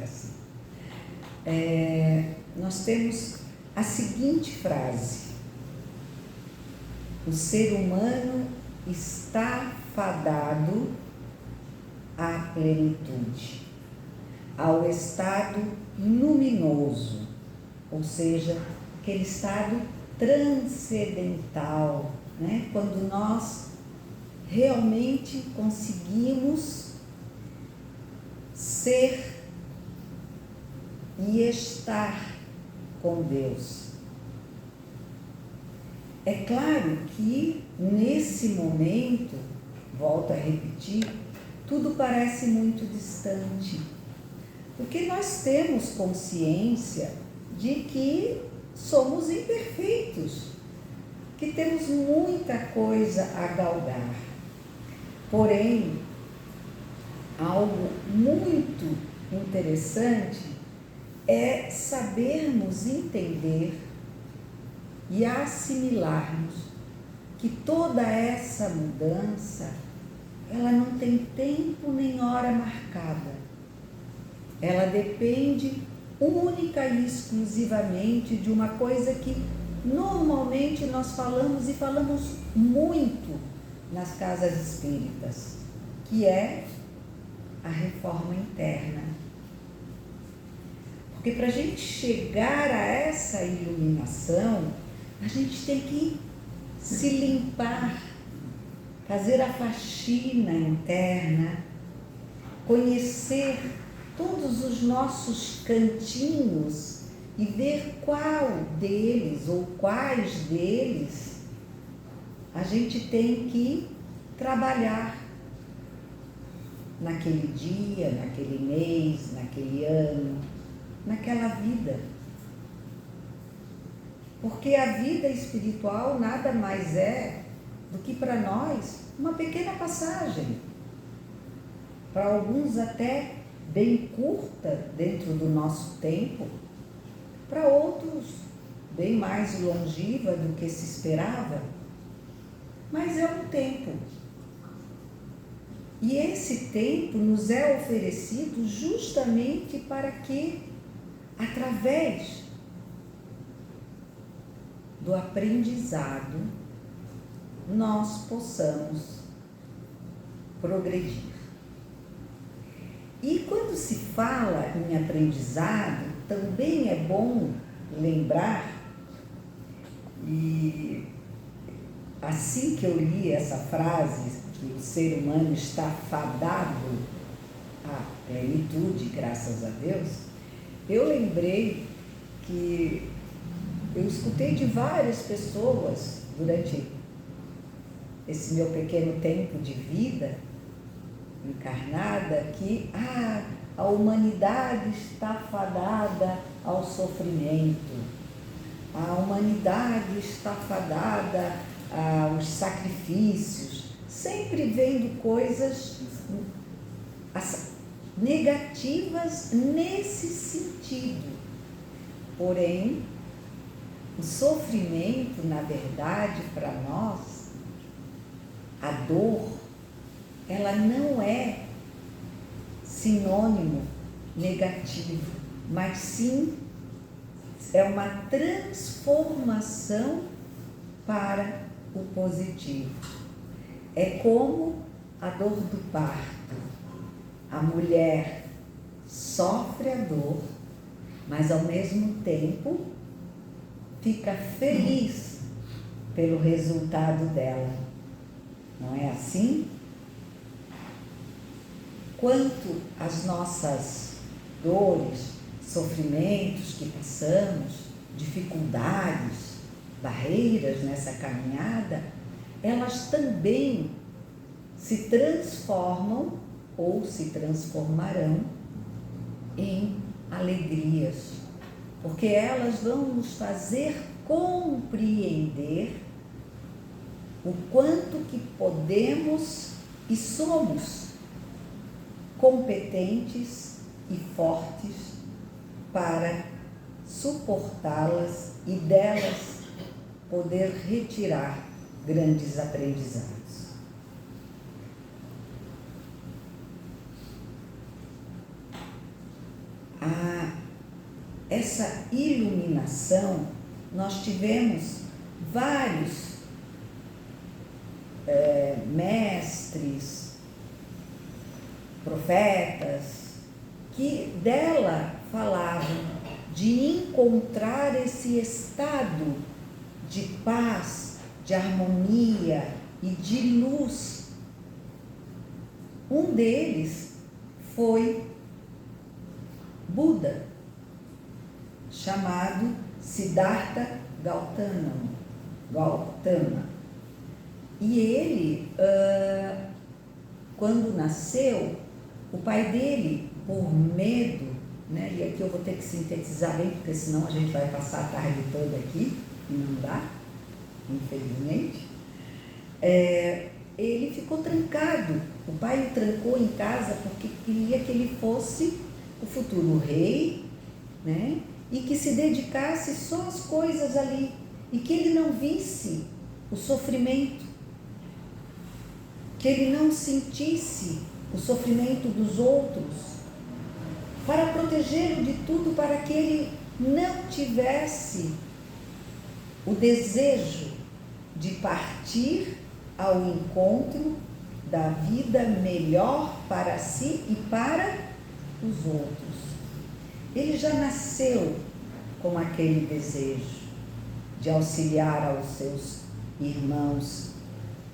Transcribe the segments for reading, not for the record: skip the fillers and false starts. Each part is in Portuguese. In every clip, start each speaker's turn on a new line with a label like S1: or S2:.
S1: assim. Nós temos a seguinte frase: o ser humano está fadado à plenitude, ao estado luminoso, ou seja, aquele estado transcendental, né? Quando nós realmente conseguimos ser e estar com Deus. É claro que nesse momento, volto a repetir, tudo parece muito distante, porque nós temos consciência de que somos imperfeitos, que temos muita coisa a galgar. Porém, algo muito interessante é sabermos entender e assimilarmos que toda essa mudança, ela não tem tempo nem hora marcada. Ela depende única e exclusivamente de uma coisa que normalmente nós falamos, e falamos muito nas casas espíritas, que é a reforma interna. Porque para a gente chegar a essa iluminação, a gente tem que se limpar, fazer a faxina interna, conhecer todos os nossos cantinhos e ver qual deles ou quais deles a gente tem que trabalhar naquele dia, naquele mês, naquele ano, naquela vida. Porque a vida espiritual nada mais é do que para nós uma pequena passagem, para alguns até bem curta dentro do nosso tempo, para outros bem mais longeva do que se esperava, mas é um tempo. E esse tempo nos é oferecido justamente para que, através do aprendizado, nós possamos progredir. E quando se fala em aprendizado, também é bom lembrar, e assim que eu li essa frase, que o ser humano está fadado à plenitude, graças a Deus, eu lembrei que eu escutei de várias pessoas durante esse meu pequeno tempo de vida encarnada que a humanidade está fadada ao sofrimento, a humanidade está fadada aos sacrifícios, sempre vendo coisas negativas nesse sentido. Porém, o sofrimento, na verdade, para nós, a dor, ela não é sinônimo negativo, mas sim é uma transformação para o positivo. É como a dor do parto. A mulher sofre a dor, mas ao mesmo tempo fica feliz pelo resultado dela. Não é assim? Quanto às nossas dores, sofrimentos que passamos, dificuldades, barreiras nessa caminhada, elas também se transformam ou se transformarão em alegrias, porque elas vão nos fazer compreender o quanto que podemos e somos competentes e fortes para suportá-las e delas poder retirar grandes aprendizados. essa iluminação, nós tivemos vários mestres, profetas, que dela falavam de encontrar esse estado de paz, de harmonia e de luz. Um deles foi Buda, chamado Siddhartha Gautama. E ele, quando nasceu, o pai dele, por medo, né, e aqui eu vou ter que sintetizar bem, porque senão a gente vai passar a tarde toda aqui, e não dá, infelizmente, ele ficou trancado. O pai o trancou em casa porque queria que ele fosse o futuro rei, né, e que se dedicasse só às coisas ali, e que ele não visse o sofrimento, que ele não sentisse o sofrimento dos outros, para protegê-lo de tudo, para que ele não tivesse o desejo de partir ao encontro da vida melhor para si e para os outros. Ele já nasceu com aquele desejo de auxiliar aos seus irmãos,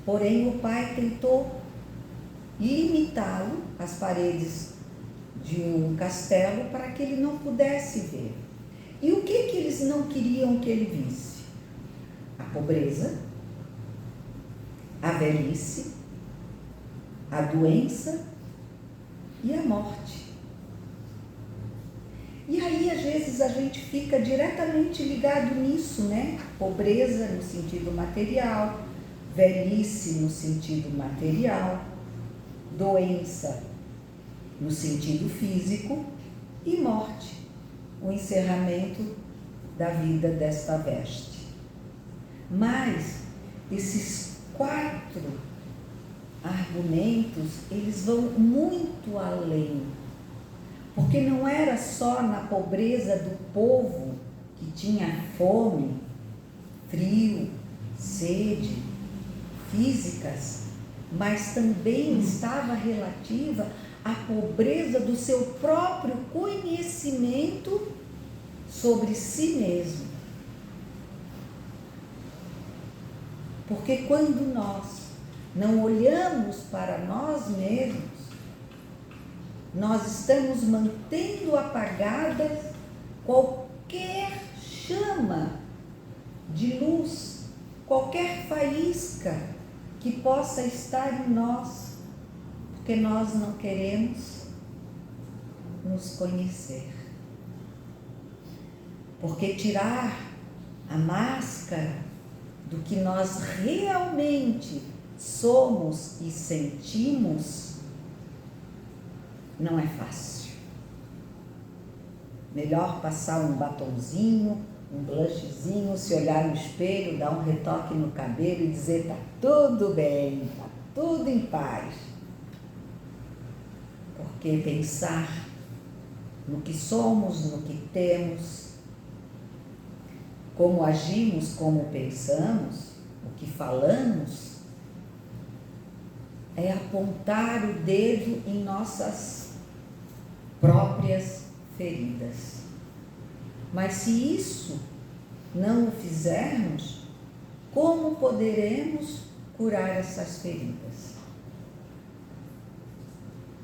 S1: porém o pai tentou limitá-lo às paredes de um castelo para que ele não pudesse ver. E o que eles não queriam que ele visse? A pobreza, a velhice, a doença e a morte. E aí, às vezes, a gente fica diretamente ligado nisso, né? Pobreza no sentido material, velhice no sentido material, doença no sentido físico e morte, o encerramento da vida desta veste. Mas esses 4 argumentos, eles vão muito além, porque não era só na pobreza do povo que tinha fome, frio, sede, físicas, mas também estava relativa à pobreza do seu próprio conhecimento sobre si mesmo. Porque quando nós não olhamos para nós mesmos, nós estamos mantendo apagada qualquer chama de luz, qualquer faísca que possa estar em nós, porque nós não queremos nos conhecer. Porque tirar a máscara do que nós realmente somos e sentimos não é fácil. Melhor passar um batonzinho, um blushzinho, se olhar no espelho, dar um retoque no cabelo e dizer: tá tudo bem, tá tudo em paz. Porque pensar no que somos, no que temos, como agimos, como pensamos, o que falamos, é apontar o dedo em nossas próprias feridas. Mas se isso não o fizermos, como poderemos curar essas feridas?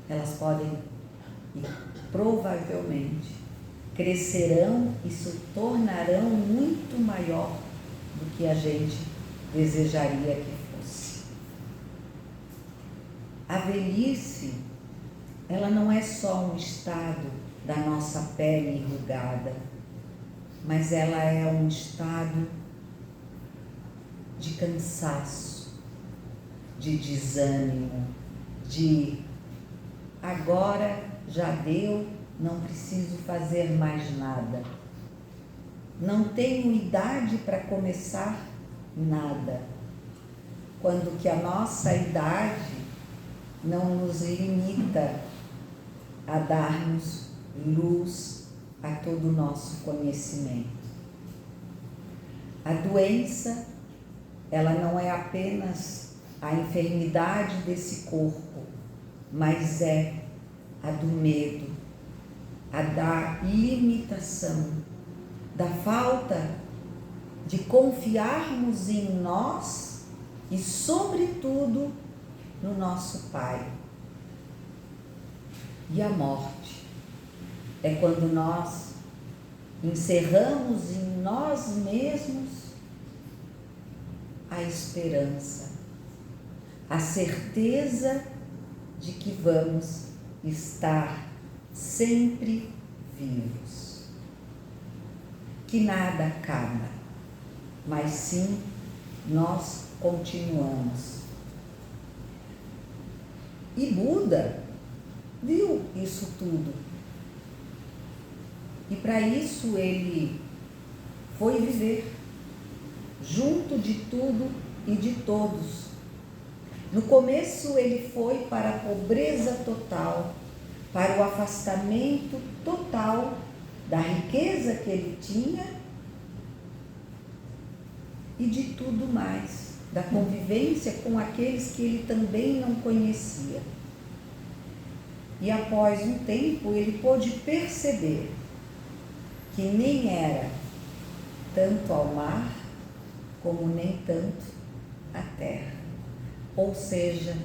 S1: Elas podem e provavelmente crescerão e se tornarão muito maior do que a gente desejaria que fosse. A velhice, ela não é só um estado da nossa pele enrugada, mas ela é um estado de cansaço, de desânimo, de agora já deu, não preciso fazer mais nada. Não tenho idade para começar nada. Quando que a nossa idade não nos limita a darmos luz a todo o nosso conhecimento. A doença, ela não é apenas a enfermidade desse corpo, mas é a do medo, a da limitação, da falta de confiarmos em nós e, sobretudo, no nosso Pai. E a morte é quando nós encerramos em nós mesmos a esperança, a certeza de que vamos estar sempre vivos, que nada acaba, mas sim nós continuamos. E Buda viu isso tudo. E para isso ele foi viver junto de tudo e de todos. No começo ele foi para a pobreza total, para o afastamento total da riqueza que ele tinha e de tudo mais, da convivência com aqueles que ele também não conhecia. E após um tempo ele pôde perceber que nem era tanto ao mar como nem tanto à terra. Ou seja,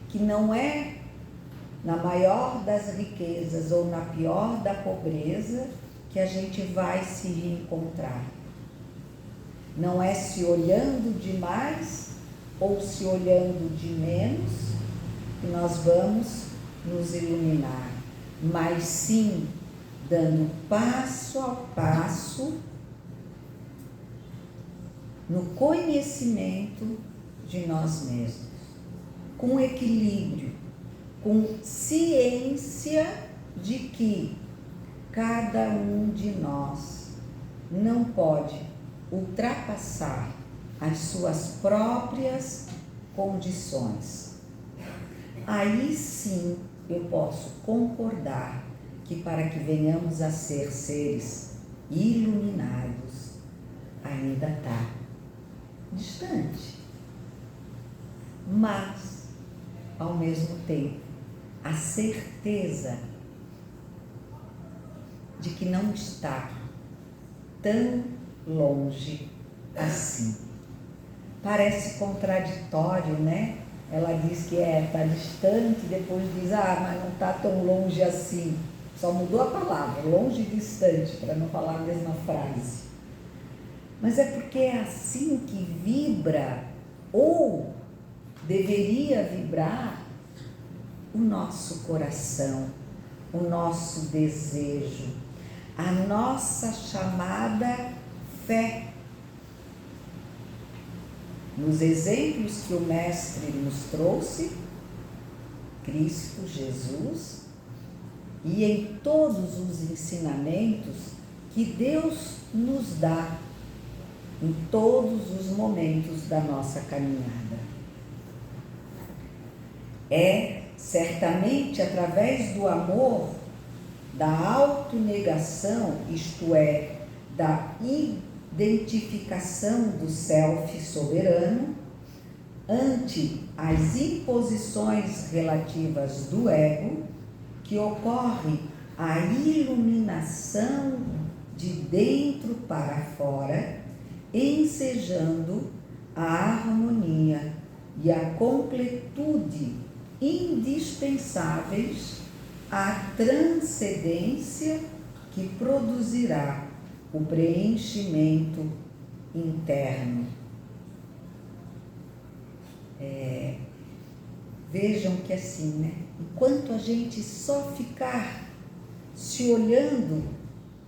S1: que não é na maior das riquezas ou na pior da pobreza que a gente vai se reencontrar. Não é se olhando de mais ou se olhando de menos que nós vamos nos iluminar, mas sim dando passo a passo no conhecimento de nós mesmos, com equilíbrio, com ciência de que cada um de nós não pode ultrapassar as suas próprias condições. Aí sim eu posso concordar que para que venhamos a ser seres iluminados, ainda está distante. Mas, ao mesmo tempo, a certeza de que não está tão longe assim. Parece contraditório, né? Ela diz que está distante, depois diz, mas não está tão longe assim. Só mudou a palavra, longe e distante, para não falar a mesma frase. Mas é porque é assim que vibra, ou deveria vibrar, o nosso coração, o nosso desejo, a nossa chamada fé. Nos exemplos que o Mestre nos trouxe, Cristo Jesus, e em todos os ensinamentos que Deus nos dá em todos os momentos da nossa caminhada. É certamente através do amor, da autonegação, isto é, da identificação do self soberano ante as imposições relativas do ego, que ocorre a iluminação de dentro para fora, ensejando a harmonia e a completude indispensáveis à transcendência que produzirá o preenchimento interno. Vejam que assim, né? Enquanto a gente só ficar se olhando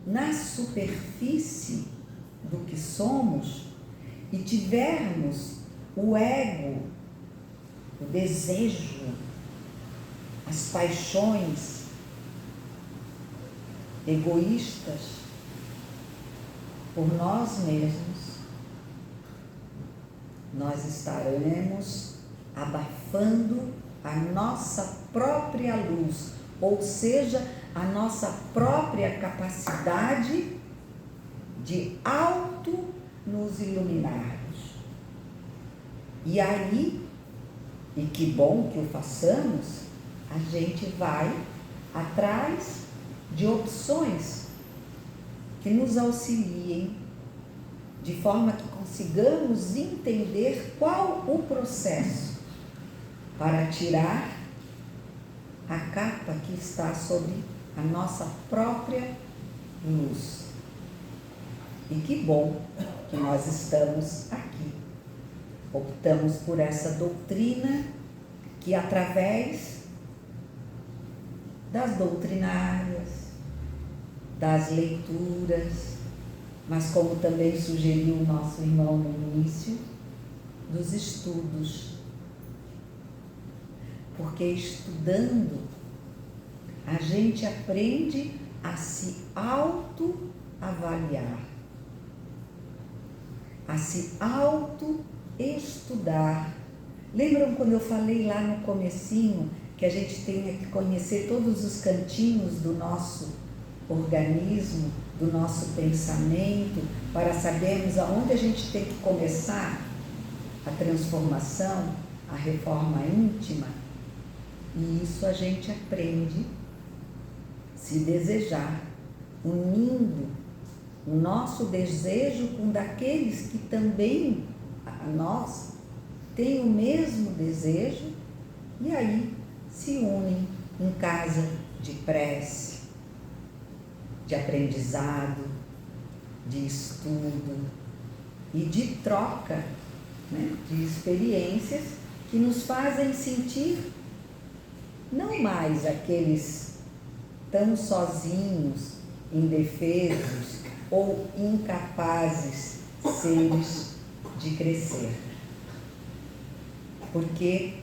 S1: na superfície do que somos e tivermos o ego, o desejo, as paixões egoístas por nós mesmos, nós estaremos abafando a nossa própria luz, ou seja, a nossa própria capacidade de auto nos iluminarmos. E aí, e que bom que o façamos, a gente vai atrás de opções que nos auxiliem, de forma que consigamos entender qual o processo para tirar a capa que está sobre a nossa própria luz. E que bom que nós estamos aqui. Optamos por essa doutrina que, através das doutrinárias, das leituras, mas como também sugeriu o nosso irmão no início, dos estudos. Porque estudando, a gente aprende a se autoavaliar, a se autoestudar. Lembram quando eu falei lá no comecinho que a gente tem que conhecer todos os cantinhos do nosso organismo, do nosso pensamento, para sabermos aonde a gente tem que começar a transformação, a reforma íntima? E isso a gente aprende se desejar, unindo o nosso desejo com daqueles que também a nós têm o mesmo desejo, e aí se unem em casa de prece, de aprendizado, de estudo e de troca, né, de experiências que nos fazem sentir não mais aqueles tão sozinhos, indefesos ou incapazes seres de crescer. Porque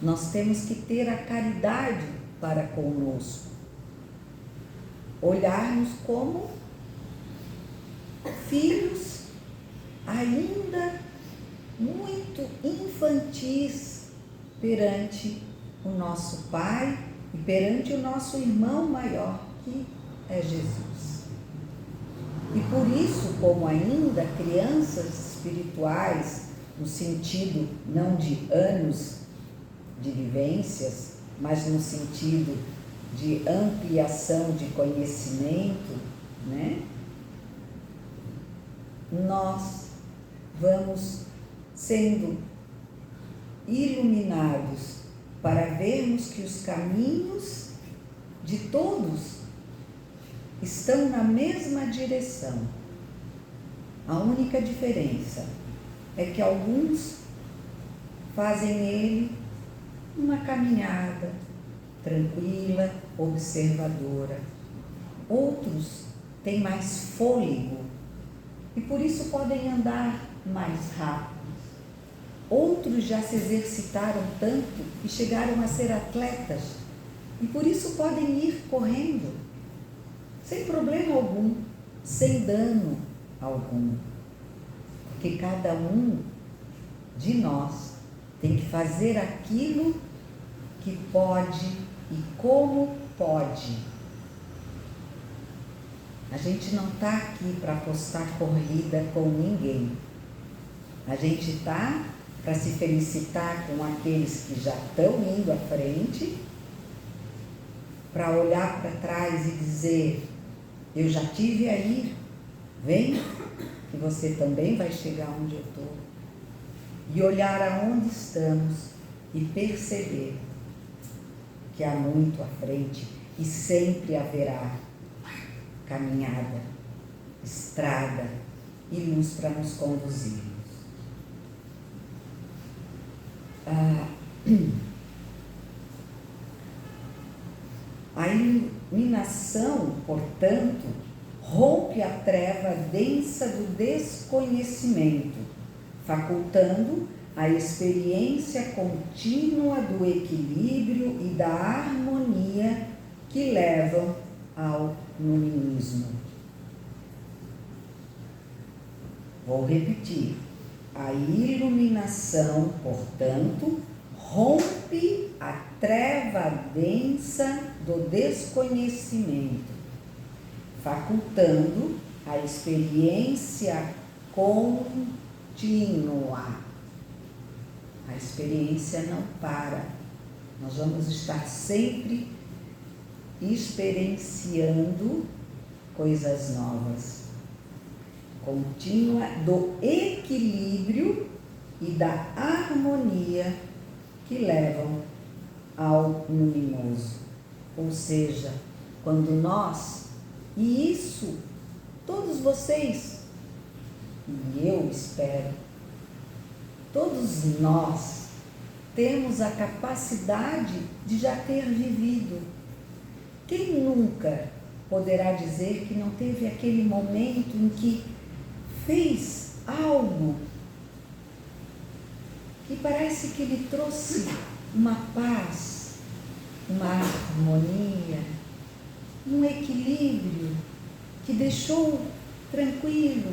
S1: nós temos que ter a caridade para conosco, olharmos como filhos ainda muito infantis perante o nosso Pai e perante o nosso irmão maior, que é Jesus. E por isso, como ainda crianças espirituais, no sentido não de anos de vivências, mas no sentido de ampliação de conhecimento, né? Nós vamos sendo iluminados para vermos que os caminhos de todos estão na mesma direção. A única diferença é que alguns fazem nele uma caminhada tranquila, observadora. Outros têm mais fôlego e por isso podem andar mais rápido. Outros já se exercitaram tanto e chegaram a ser atletas e por isso podem ir correndo, sem problema algum, sem dano algum. Porque cada um de nós tem que fazer aquilo que pode e como pode. A gente não está aqui para apostar corrida com ninguém. A gente está para se felicitar com aqueles que já estão indo à frente, para olhar para trás e dizer: eu já tive aí, vem, que você também vai chegar onde eu estou. E olhar aonde estamos e perceber que há muito à frente e sempre haverá caminhada, estrada e luz para nos conduzirmos. A iluminação, portanto, rompe a treva densa do desconhecimento, facultando a experiência contínua do equilíbrio e da harmonia que levam ao luminismo. Vou repetir. A iluminação, portanto, rompe a treva densa do desconhecimento, facultando a experiência contínua. A experiência não para. Nós vamos estar sempre experienciando coisas novas. Contínua do equilíbrio e da harmonia que levam ao luminoso. Ou seja, quando nós, e isso todos vocês, e eu espero, todos nós temos a capacidade de já ter vivido. Quem nunca poderá dizer que não teve aquele momento em que fez algo que parece que lhe trouxe uma paz, uma harmonia, um equilíbrio que deixou tranquilo,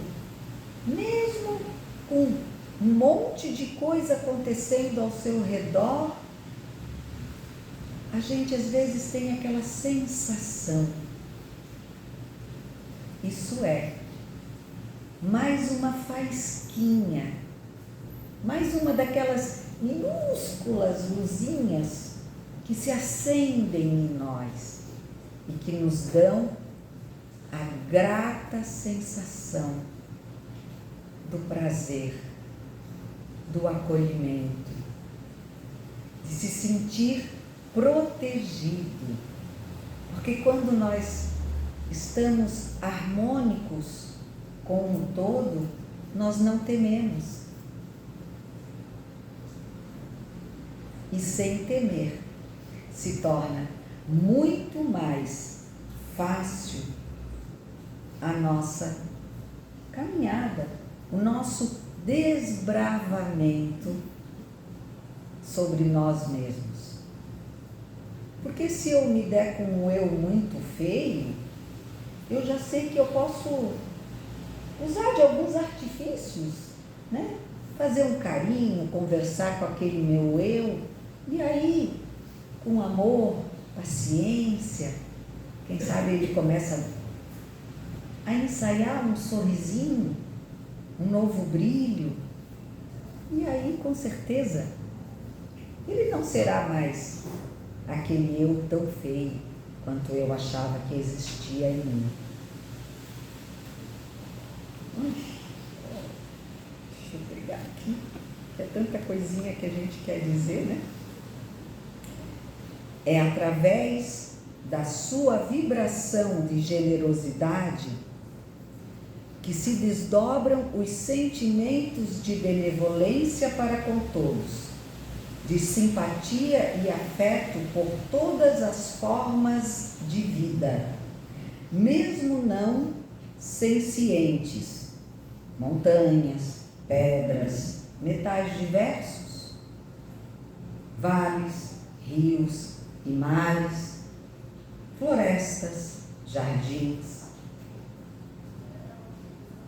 S1: mesmo com um monte de coisa acontecendo ao seu redor, a gente às vezes tem aquela sensação. Isso é mais uma faísquinha, mais uma daquelas minúsculas luzinhas que se acendem em nós e que nos dão a grata sensação do prazer, do acolhimento, de se sentir protegido. Porque quando nós estamos harmônicos com o todo, nós não tememos. E sem temer, se torna muito mais fácil a nossa caminhada, o nosso desbravamento sobre nós mesmos. Porque se eu me der com um eu muito feio, eu já sei que eu posso usar de alguns artifícios, né? Fazer um carinho, conversar com aquele meu eu, e aí, com amor, paciência, quem sabe ele começa a ensaiar um sorrisinho, um novo brilho, e aí, com certeza, ele não será mais aquele eu tão feio quanto eu achava que existia em mim. Deixa eu pegar aqui, é tanta coisinha que a gente quer dizer, né? É através da sua vibração de generosidade que se desdobram os sentimentos de benevolência para com todos, de simpatia e afeto por todas as formas de vida, mesmo não sencientes, montanhas, pedras, metais diversos, vales, rios e mares, florestas, jardins.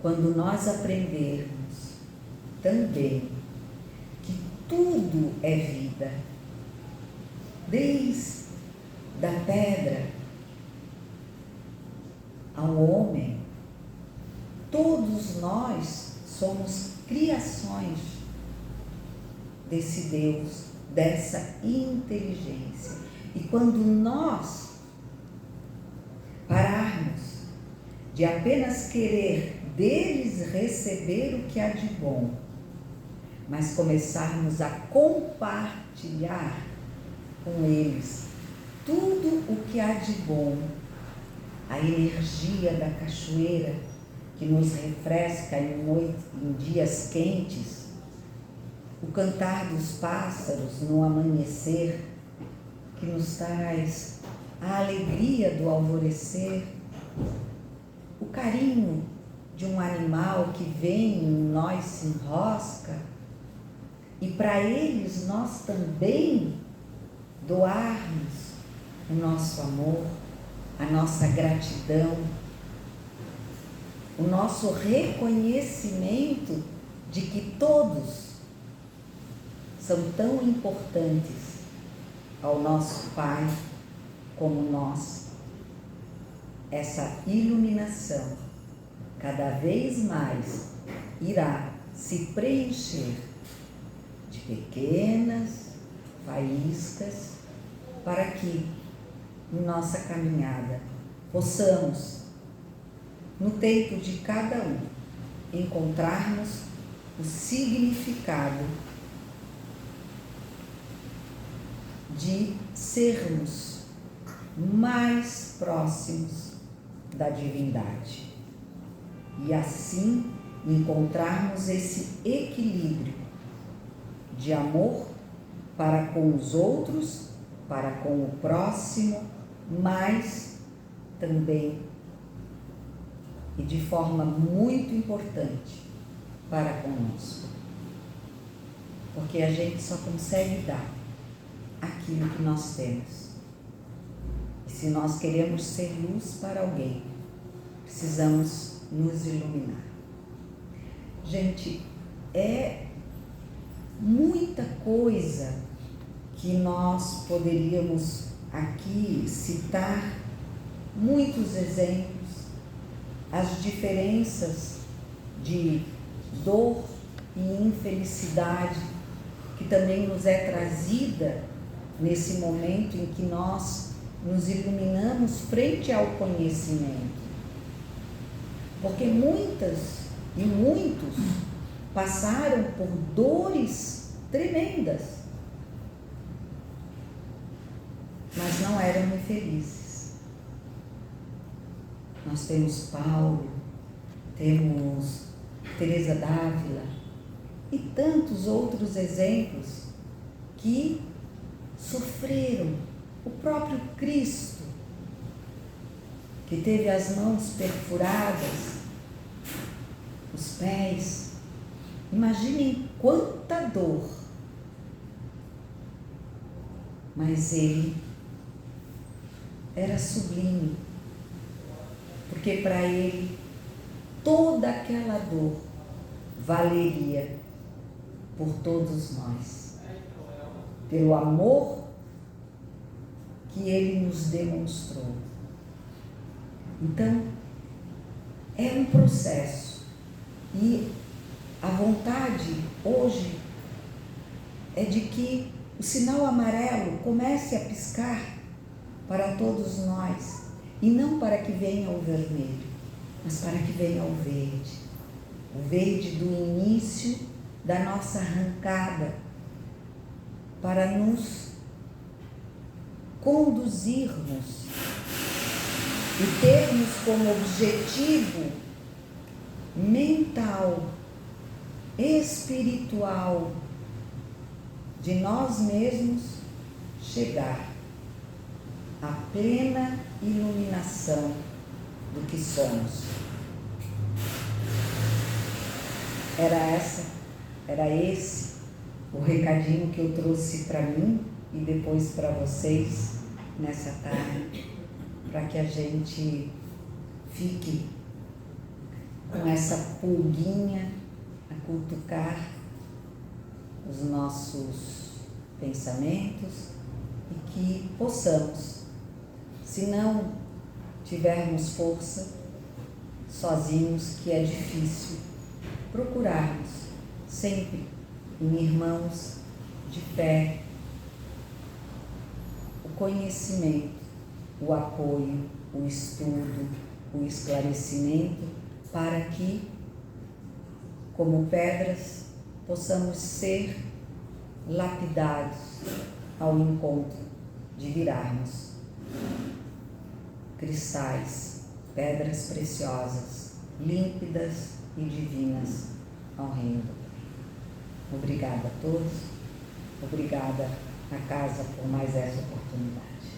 S1: Quando nós aprendermos também que tudo é vida, desde da pedra ao homem, todos nós somos criações desse Deus, dessa inteligência. E quando nós pararmos de apenas querer deles receber o que há de bom, mas começarmos a compartilhar com eles tudo o que há de bom, a energia da cachoeira que nos refresca em dias quentes, o cantar dos pássaros no amanhecer, que nos traz a alegria do alvorecer, o carinho de um animal que vem em nós, se enrosca, e para eles nós também doarmos o nosso amor, a nossa gratidão, o nosso reconhecimento de que todos são tão importantes ao nosso Pai, como nós, essa iluminação cada vez mais irá se preencher de pequenas faíscas para que, em nossa caminhada, possamos, no tempo de cada um, encontrarmos o significado de sermos mais próximos da divindade e assim encontrarmos esse equilíbrio de amor para com os outros, para com o próximo, mas também e de forma muito importante para conosco, porque a gente só consegue dar aquilo que nós temos. E se nós queremos ser luz para alguém, precisamos nos iluminar. Gente, é muita coisa que nós poderíamos aqui citar, muitos exemplos, as diferenças de dor e infelicidade que também nos é trazida nesse momento em que nós nos iluminamos frente ao conhecimento. Porque muitas e muitos passaram por dores tremendas, mas não eram infelizes. Nós temos Paulo, temos Teresa d'Ávila e tantos outros exemplos que sofreram. O próprio Cristo, que teve as mãos perfuradas, os pés. Imaginem quanta dor. Mas ele era sublime, porque para ele toda aquela dor valeria por todos nós, pelo amor que ele nos demonstrou. Então, é um processo e a vontade hoje é de que o sinal amarelo comece a piscar para todos nós e não para que venha o vermelho, mas para que venha o verde do início da nossa arrancada, para nos conduzirmos e termos como objetivo mental, espiritual, de nós mesmos chegar à plena iluminação do que somos. Era esse o recadinho que eu trouxe para mim e depois para vocês nessa tarde, para que a gente fique com essa pulguinha a cutucar os nossos pensamentos e que possamos, se não tivermos força sozinhos, que é difícil, procurarmos sempre em irmãos de fé o conhecimento, o apoio, o estudo, o esclarecimento, para que, como pedras, possamos ser lapidados ao encontro de virarmos cristais, pedras preciosas, límpidas e divinas ao reino do Pai. Obrigada a todos, obrigada à Casa por mais essa oportunidade.